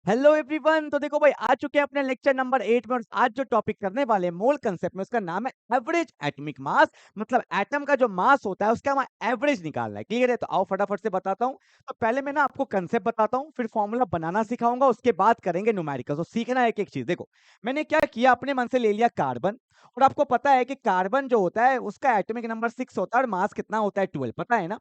Hello everyone. तो देखो भाई आ चुके हैं अपने लेक्चर नंबर 8 में और आज जो टॉपिक करने वाले हैं मोल कंसेप्ट में उसका नाम है एवरेज एटॉमिक मास। मतलब एटम का जो मास होता है उसका हमें एवरेज निकालना है। क्लियर है? तो आओ फटाफट से बताता हूँ। तो पहले मैं ना आपको कंसेप्ट बताता हूँ, फिर फॉर्मूला बनाना सिखाऊंगा, उसके बाद करेंगे न्यूमेरिकल। तो सीखना है एक एक चीज। देखो मैंने क्या किया, अपने मन से ले लिया कार्बन। और आपको पता है कि कार्बन जो होता है उसका एटॉमिक नंबर 6 होता है और मास कितना होता है 12, पता है ना।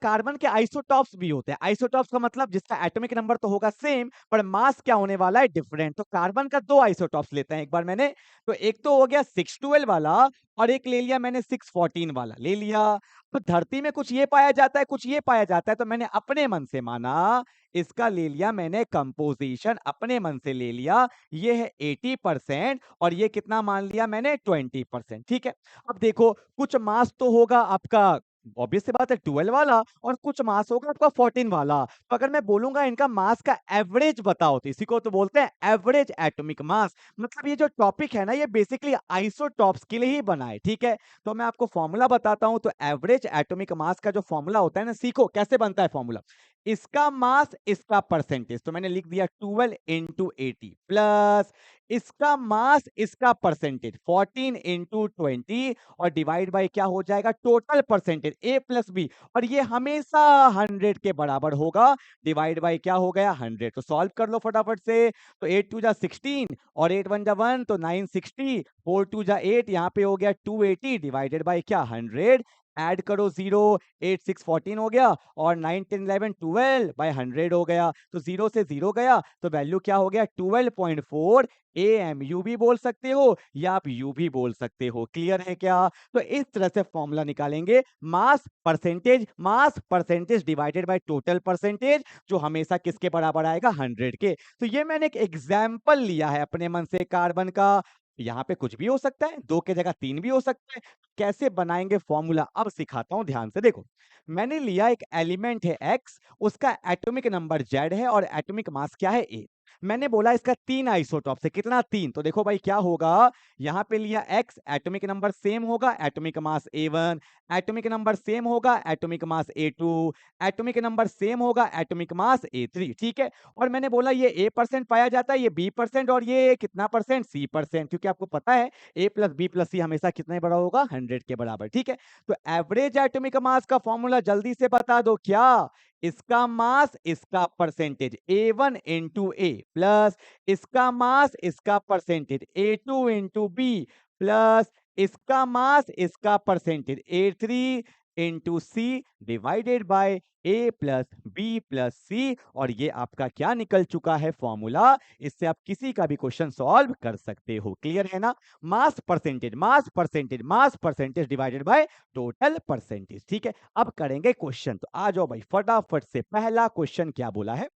कार्बन के आइसोटॉप्स भी होते हैं। आइसोटॉप्स का मतलब जिसका एटॉमिक नंबर तो होगा सेम पर मास क्या होने वाला है, डिफरेंट। तो कार्बन का दो आइसोटॉप्स लेते हैं एक बार मैंने। तो एक तो हो गया 612 वाला और एक ले लिया मैंने 614 वाला ले लिया। तो धरती में कुछ ये पाया जाता है, कुछ ये पाया जाता है, तो मैंने अपने मन से माना इसका ले लिया मैंने कंपोजिशन, अपने मन से ले लिया। ये है 80% और ये कितना मान लिया मैंने 20%। ठीक है। अब देखो कुछ मास तो होगा आपका, ऑब्वियस सी बात है 12 वाला, और कुछ मास होगा आपका 14 वाला। तो अगर मैं बोलूंगा इनका मास का एवरेज बताओ तो इसी को तो बोलते हैं एवरेज एटॉमिक मास। मतलब ये जो टॉपिक है ना ये बेसिकली आइसोटॉप्स के लिए ही बना है। ठीक है। तो मैं आपको फॉर्मूला बताता हूं। तो एवरेज एटॉमिक मास का जो फॉर्मूला होता है ना, सीखो कैसे बनता है फॉर्मूला। इसका मास इसका परसेंटेज, तो मैंने लिख दिया 12 इंटू 80 प्लस इसका मास इसका परसेंटेज 14 इंटू 20 और डिवाइड बाय क्या हो जाएगा, टोटल परसेंटेज ए प्लस बी। और ये हमेशा 100 के बराबर होगा। डिवाइड बाय क्या हो गया, 100। तो सॉल्व कर लो फटाफट से। तो 8 टू जा 16 और 8 1 जा 1 तो 960, 4 टू जा 8, यहाँ पे हो गया 280 डिवाइडेड बाय क्या 100। ऐड करो 0, 8 6 14 हो गया और 9 10 11 12 बाय 100 हो गया। तो 0 से 0 गया तो वैल्यू क्या हो गया 12.4 AMU भी बोल सकते हो या आप यू भी बोल सकते हो। क्लियर है क्या? तो इस तरह से फॉर्मूला निकालेंगे। Mass percentage divided by total percentage, जो हमेशा किसके बराबर आएगा, 100 के। तो ये मैंने एक एग्जाम्पल लिया है अपने मन से कार्बन का। यहाँ पे कुछ भी हो सकता है, 2 के जगह 3 भी हो सकता है। कैसे बनाएंगे फॉर्मूला अब सिखाता हूं, ध्यान से देखो। मैंने लिया एक एलिमेंट है एक्स, उसका एटॉमिक नंबर जेड है और एटॉमिक मास क्या है ए। मैंने बोला इसका 3 आइसोटॉप से, कितना 3, तो देखो भाई क्या होगा। यहां पे लिया x, एटॉमिक नंबर सेम होगा, atomic mass A1, atomic number same होगा, atomic mass A2, atomic number same होगा, एटॉमिक मास A3। ठीक है। और मैंने बोला ये A% पाया जाता है, ये B% और ये कितना परसेंट, C%, क्योंकि आपको पता है A plus B plus C हमेशा कितने बड़ा होगा, 100 के बराबर। ठीक है। तो एवरेज एटॉमिक मास का फॉर्मूला जल्दी से बता दो क्या, इसका मास इसका परसेंटेज A1 इंटू ए प्लस इसका मास इसका percentage A2 into B plus इसका मास इसका percentage A3 into C divided by A plus B plus C. और ये आपका क्या निकल चुका है फॉर्मूला। इससे आप किसी का भी क्वेश्चन सॉल्व कर सकते हो। क्लियर है ना? Mass percentage mass percentage mass percentage divided by total percentage. ठीक है। अब करेंगे क्वेश्चन। तो आ जाओ भाई फटाफट से। पहला क्वेश्चन क्या बोला है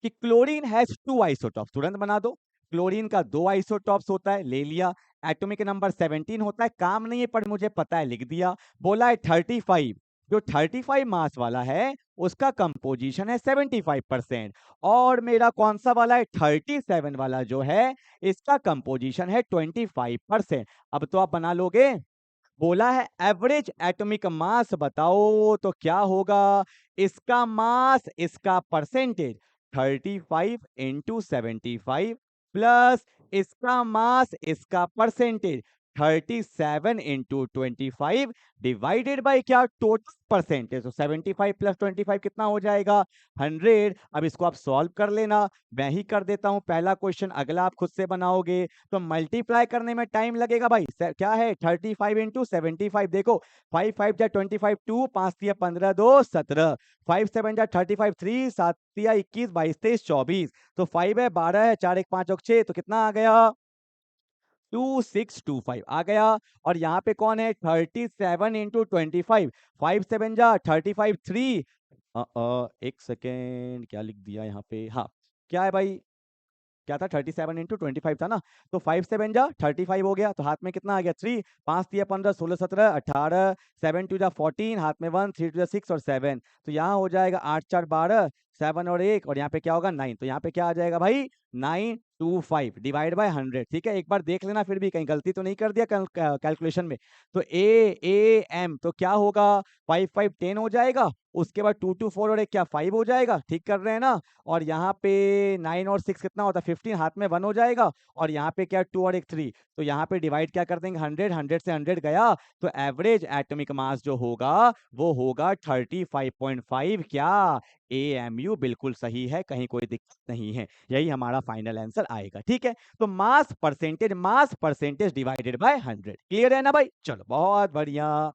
कि क्लोरीन हैज 2 आइसोटॉप्स। तुरंत बना दो। क्लोरीन का 2 आइसोटॉप्स होता है, ले लिया। एटॉमिक नंबर 17 होता है, काम नहीं है पर मुझे पता है लिख दिया। बोला है 35, जो 35 मास वाला है उसका कंपोजिशन है 75%। और मेरा कौन सा वाला है, 37 वाला जो है इसका कंपोजिशन है 25%। अब तो आप बना लोगे। बोला है एवरेज एटॉमिक मास बताओ तो क्या होगा, इसका मास इसका परसेंटेज 35 इंटू 75 प्लस इसका मास इसका परसेंटेज 37 इंटू 25 डिवाइडेड बाय क्या, टोटल परसेंटेज। तो 75 प्लस 25 कितना हो जाएगा, 100। अब इसको आप सॉल्व कर लेना, मैं ही कर देता हूं पहला क्वेश्चन, अगला आप खुद से बनाओगे। तो मल्टीप्लाई करने में टाइम लगेगा भाई। क्या है 35 इंटू 75, देखो 5 5 जा 25, 2 5 तिया 15 2 17, 5 7 जा 35, 3 7 तिया 21 22 23 24। तो 5 है 12 है 4 1 5 और 6, तो कितना आ गया 2625 आ गया। और यहाँ पे कौन है 37 इंटू 25, 5 7 जा 35 3। एक सेकेंड, क्या लिख दिया यहाँ पे, हाँ क्या है भाई, क्या था 37 इंटू 25 था ना। तो 5 7 जा 35 हो गया, तो हाथ में कितना आ गया 3, 5 3 15 16 17 18, 7 2 जा 14, हाथ में 1, 3 2 जा 6 और 7। तो यहाँ हो जाएगा 8 4 12, 7 और 1 और यहाँ पे क्या होगा 9, तो यहाँ पे क्या आ जाएगा भाई 925 डिवाइड बाय 100, ठीक है। एक बार देख लेना फिर भी कहीं गलती तो नहीं कर दिया कैलकुलेशन में। तो ए एम तो क्या होगा 5 5 10 हो जाएगा, उसके बाद 2 2 4 और एक क्या 5 हो जाएगा, ठीक कर रहे हैं ना। और यहाँ पे 9 और 6 कितना होता है 15, हाथ में 1 हो जाएगा और यहाँ पे क्या 2 और एक 3, तो यहाँ पे डिवाइड क्या कर देंगे 100, 100 से 100 गया, तो एवरेज एटॉमिक मास जो होगा वो होगा 35.5। क्या AMU बिल्कुल सही है, कहीं कोई दिक्कत नहीं है, यही हमारा फाइनल आंसर आएगा, ठीक है। तो mass percentage divided by 100, clear है ना भाई। चलो बहुत बढ़िया।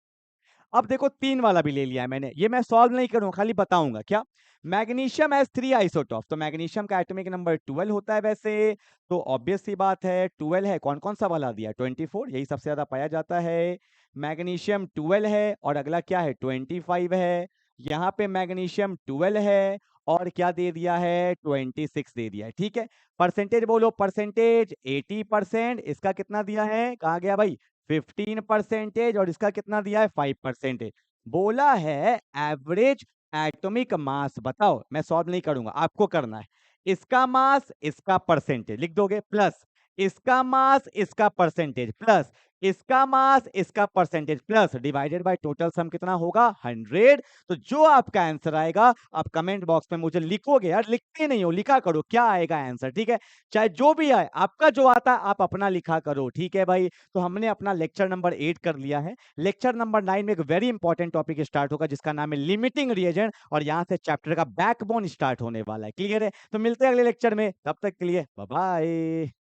अब देखो 3 वाला भी ले लिया है मैंने, ये मैं सॉल्व नहीं करूंगा, खाली बताऊंगा क्या। मैग्नीशियम हैज 3 आइसोटॉप, तो मैग्नीशियम का एटॉमिक नंबर 12 होता है वैसे, तो ऑब्वियस सी बात है 12 है। कौन कौन सा वाला दिया 24, यही सबसे ज्यादा पाया जाता है। मैग्नीशियम 12 है और अगला क्या है 25 है। यहाँ पे मैग्नीशियम 12 है और क्या दे दिया है 26 दे दिया है, ठीक है। परसेंटेज बोलो, परसेंटेज 80%, इसका कितना दिया है कहाँ गया भाई 15% और इसका कितना दिया है 5%। बोला है एवरेज एटॉमिक मास बताओ, मैं सॉल्व नहीं करूंगा, आपको करना है। इसका मास इसका परसेंटेज लिख दोगे, प्लस इसका मास इसका परसेंटेज, प्लस इसका मास इसका percentage, plus divided by total sum कितना होगा 100। तो जो आपका आंसर आएगा आप कमेंट बॉक्स में मुझे लिखोगे, यार लिखते नहीं हो लिखा करो क्या आएगा आंसर, ठीक है। चाहे जो भी आए, आपका जो आता है आप अपना लिखा करो, ठीक है भाई। तो हमने अपना लेक्चर नंबर 8 कर लिया है। लेक्चर नंबर 9 में एक वेरी इंपॉर्टेंट टॉपिक स्टार्ट होगा जिसका नाम है लिमिटिंग रिएजेंट, और यहाँ से चैप्टर का बैकबोन स्टार्ट होने वाला है, क्लियर है। तो मिलते हैं अगले लेक्चर में, तब तक के लिए बाय बाय।